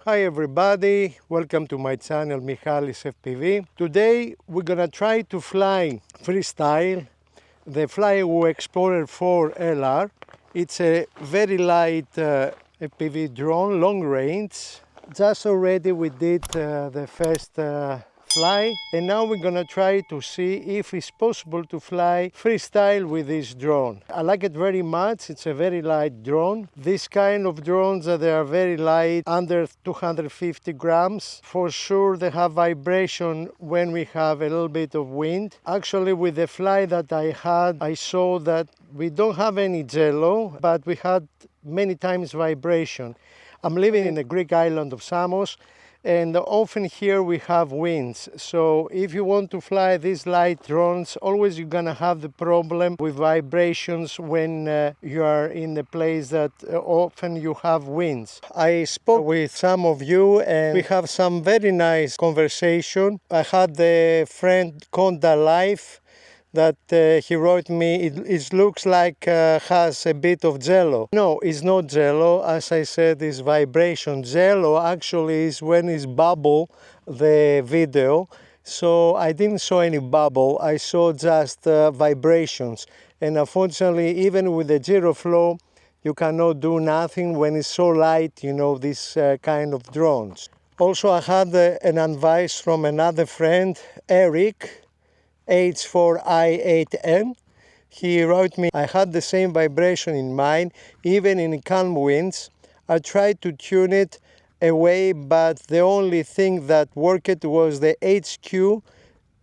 Hi everybody, welcome to my channel Michalis FPV. Today we're gonna try to fly Freestyle, the FLYWOO Explorer 4 LR. It's a very light FPV drone, long range. Just already we did the first fly, and now we're gonna try to see if it's possible to fly freestyle with this drone. I like it very much. It's a very light drone. This kind of drones, they are very light, under 250 grams. For sure they have vibration when we have a little bit of wind. Actually, with the fly that I had, I saw that we don't have any jello, but we had many times vibration. I'm living in the Greek island of Samos, and often here we have winds. So if you want to fly these light drones, always you're gonna have the problem with vibrations when you are in a place that often you have winds. I spoke with some of you and we have some very nice conversation. I had the friend Conda Life that he wrote me, it looks like has a bit of jello. No, it's not jello. As I said, it's vibration. Jello actually is when it's bubble, the video. So I didn't saw any bubble. I saw just vibrations. And unfortunately, even with the zero flow, you cannot do nothing when it's so light, you know, this kind of drones. Also, I had an advice from another friend, Eric, H4I8N. He wrote me, I had the same vibration in mine, even in calm winds. I tried to tune it away, but the only thing that worked was the HQ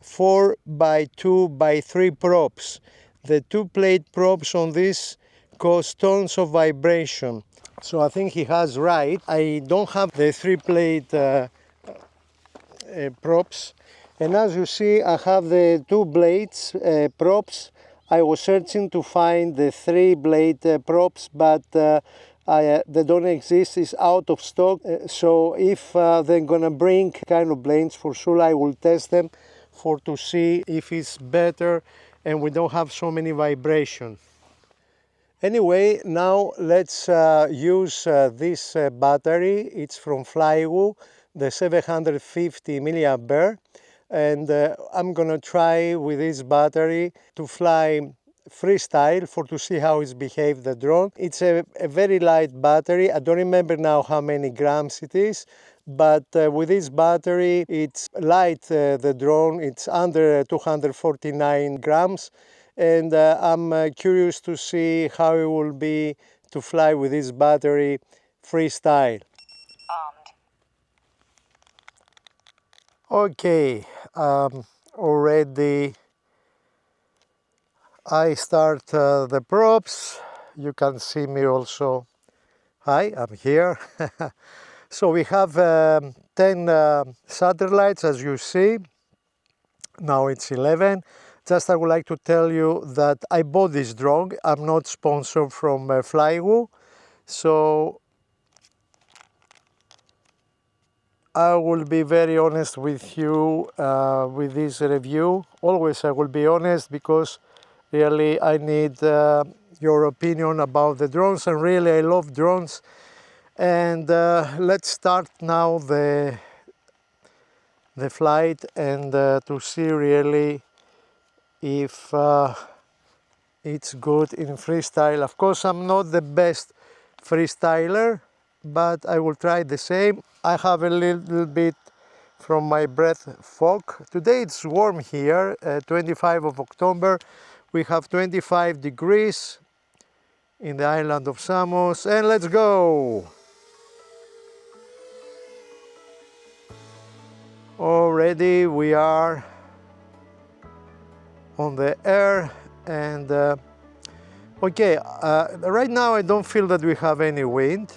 4x2x3 props. The two plate props on this cause tons of vibration. So I think he has right. I don't have the 3 plate props. And as you see, I have the 2 blades props. I was searching to find the 3 blade props, but they don't exist. It's out of stock. So if they're gonna bring kind of blades, for sure I will test them to see if it's better and we don't have so many vibration. Anyway, now let's use this battery. It's from FLYWOO, the 750 milliampere. And I'm gonna try with this battery to fly freestyle to see how it's behaved, the drone. It's a very light battery. I don't remember now how many grams it is, but with this battery it's light, the drone. It's under 249 grams, and I'm curious to see how it will be to fly with this battery freestyle. Okay, already I start the props. You can see me also. Hi, I'm here. So we have 10 satellites, as you see. Now it's 11. Just I would like to tell you that I bought this drone. I'm not sponsored from FLYWOO. So I will be very honest with you with this review. Always I will be honest, because really I need your opinion about the drones, and really I love drones. And let's start now the flight and to see really if it's good in freestyle. Of course, I'm not the best freestyler, but I will try the same. I have a little bit from my breath fog. Today it's warm here, 25 of October. We have 25 degrees in the island of Samos, and let's go! Already we are on the air, and okay, right now I don't feel that we have any wind.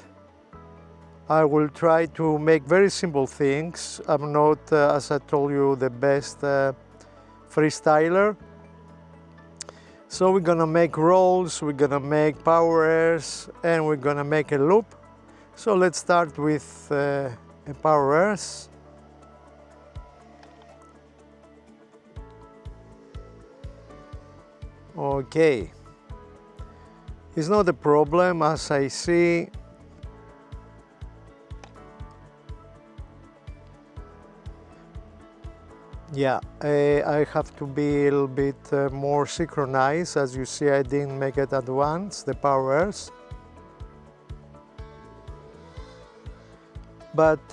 I will try to make very simple things. I'm not, as I told you, the best freestyler. So we're gonna make rolls, we're gonna make power airs, and we're gonna make a loop. So let's start with a power airs. Okay, it's not a problem, as I see. Yeah, I have to be a little bit more synchronized. As you see, I didn't make it at once, the powers. But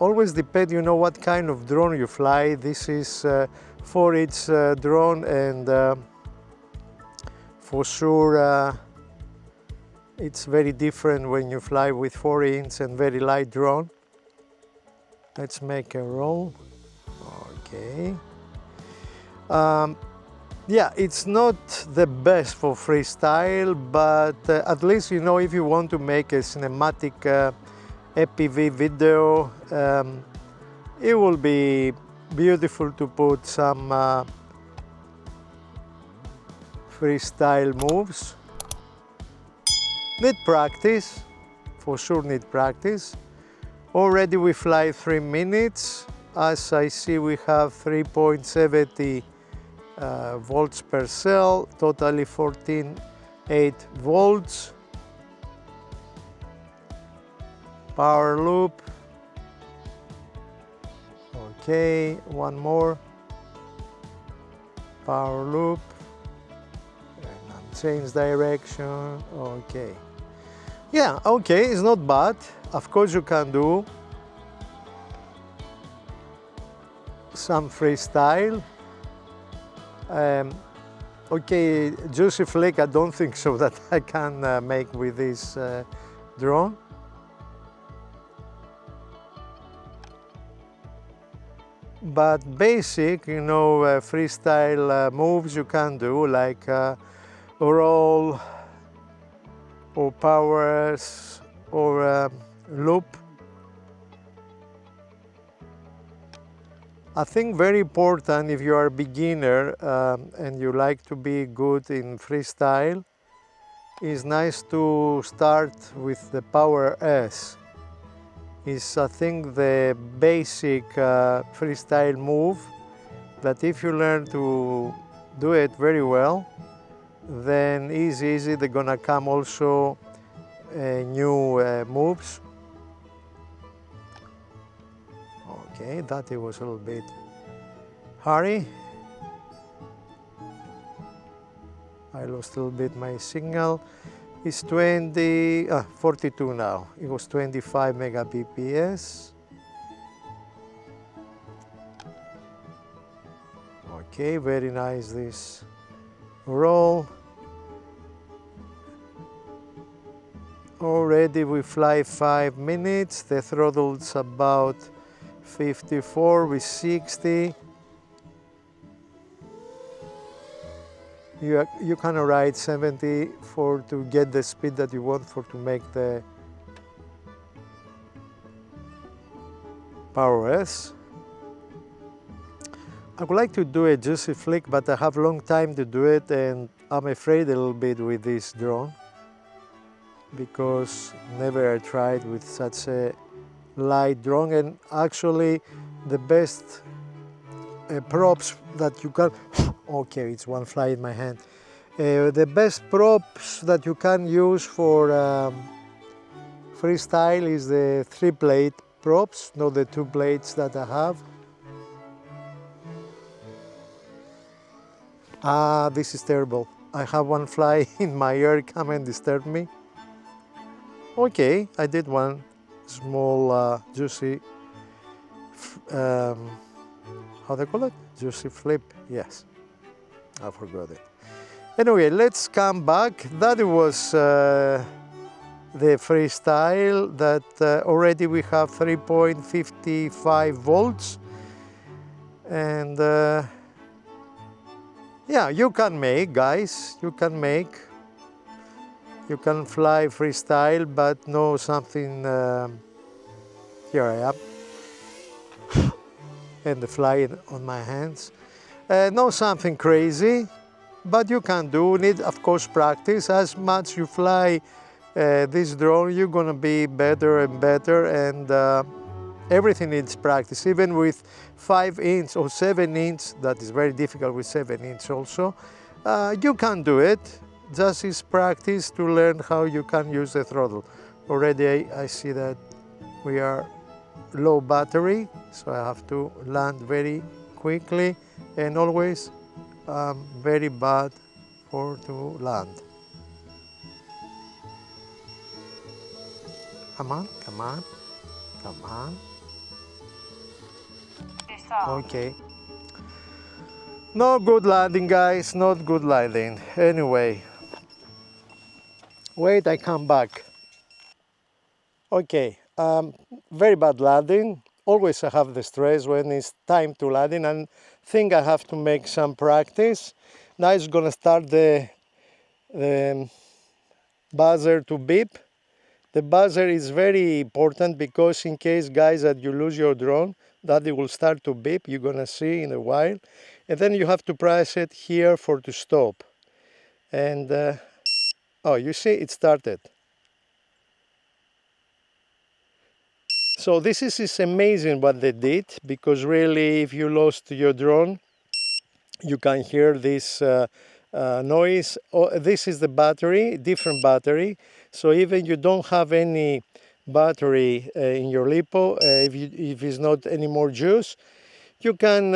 always depend, you know, what kind of drone you fly. This is 4-inch drone, and for sure it's very different when you fly with 4-inch and very light drone. Let's make a roll. Okay. Yeah, it's not the best for freestyle, but at least, you know, if you want to make a cinematic FPV video, it will be beautiful to put some freestyle moves. Need practice, for sure need practice. Already we fly 3 minutes. As I see, we have 3.70 volts per cell, totally 14.8 volts. Power loop. Okay, one more. Power loop. And change direction. Okay. Yeah, okay, it's not bad. Of course you can do some freestyle. Okay, juicy flick, I don't think so that I can make with this drone. But basic, you know, freestyle moves you can do, like roll or powers or loop. I think very important if you are a beginner and you like to be good in freestyle, it's nice to start with the power S. It's, I think, the basic freestyle move that if you learn to do it very well, then easy, they're gonna come also new moves. Okay, that it was a little bit hurry. I lost a little bit my signal. It's 42 now. It was 25 megabps. Okay, very nice this roll. Already we fly 5 minutes. The throttle's about 54 with 60. You can ride 70 to get the speed that you want to make the power S. I would like to do a juicy flick, but I have a long time to do it, and I'm afraid a little bit with this drone because never I tried with such a light drone. And actually the best props that you can okay, it's one fly in my hand. The best props that you can use for freestyle is the 3-plate props, not the 2 plates that I have. Ah, this is terrible. I have one fly in my ear come and disturb me. Okay, I did one small juicy, how they call it? Juicy flip, yes. I forgot it. Anyway, let's come back. That was the freestyle that already we have 3.55 volts. And yeah, you can make, guys, you can make. You can fly freestyle, but know something, here I am, and the fly on my hands. Not something crazy, but you can do. Need, of course, practice. As much you fly this drone, you're gonna be better and better, and everything needs practice. Even with 5-inch or 7-inch, that is very difficult with 7-inch also, you can do it. Just is practice to learn how you can use the throttle. Already I see that we are low battery, so I have to land very quickly, and always very bad to land. Come on, come on, come on. Okay. Not good landing, guys, not good landing. Anyway, wait, I come back. Okay, very bad landing. Always I have the stress when it's time to landing, and think I have to make some practice. Now it's gonna start the buzzer to beep. The buzzer is very important because in case, guys, that you lose your drone, that it will start to beep. You're gonna see in a while, and then you have to press it here for to stop. And oh, you see, it started. So this is amazing what they did, because really, if you lost your drone, you can hear this noise. Oh, this is the battery, different battery. So even you don't have any battery in your LiPo, if it's not any more juice, you can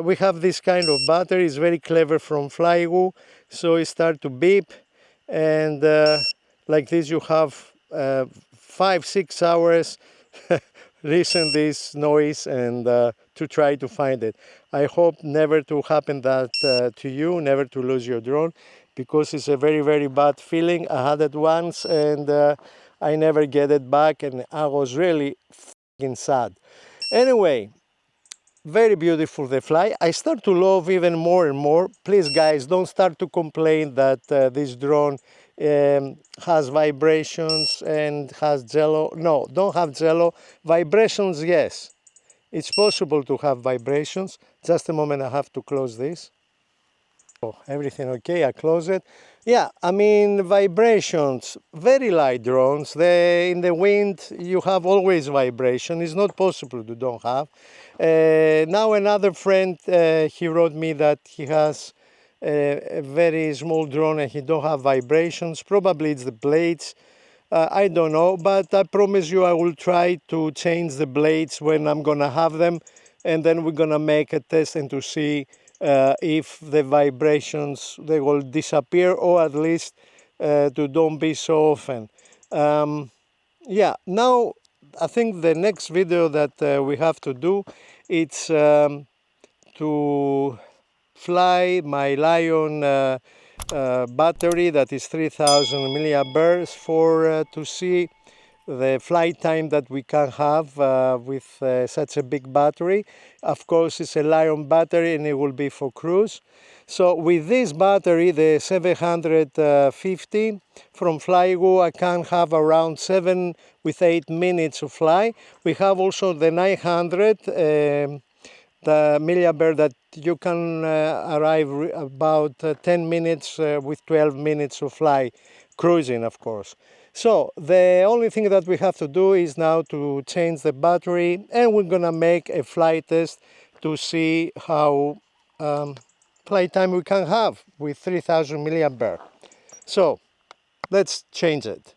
we have this kind of battery. It's very clever from FLYWOO. So it start to beep, and like this you have 5-6 hours listen this noise and to try to find it. I hope never to happen that to you, never to lose your drone, because it's a very, very bad feeling. I had it once and I never get it back, and I was really f***ing sad. Anyway, very beautiful the fly. I start to love even more and more. Please, guys, don't start to complain that this drone has vibrations and has jello. No, don't have jello. Vibrations, yes. It's possible to have vibrations. Just a moment, I have to close this. Oh, everything okay, I close it. Yeah, I mean, vibrations, very light drones. In the wind, you have always vibration. It's not possible to don't have. Now another friend, he wrote me that he has a very small drone and he don't have vibrations. Probably it's the blades. I don't know, but I promise you I will try to change the blades when I'm gonna have them, and then we're gonna make a test and to see if the vibrations, they will disappear, or at least to don't be so often. Yeah, now I think the next video that we have to do, it's to fly my Lion battery that is 3000 milliamperes for to see the flight time that we can have with such a big battery. Of course, it's a Lion battery and it will be for cruise. So with this battery, the 750 from FLYWOO, I can have around 7 with 8 minutes of fly. We have also the 900 the milliampere that you can arrive about 10 minutes with 12 minutes of fly, cruising of course. So the only thing that we have to do is now to change the battery, and we're gonna make a flight test to see how flight time we can have with 3000 milliampere. So let's change it.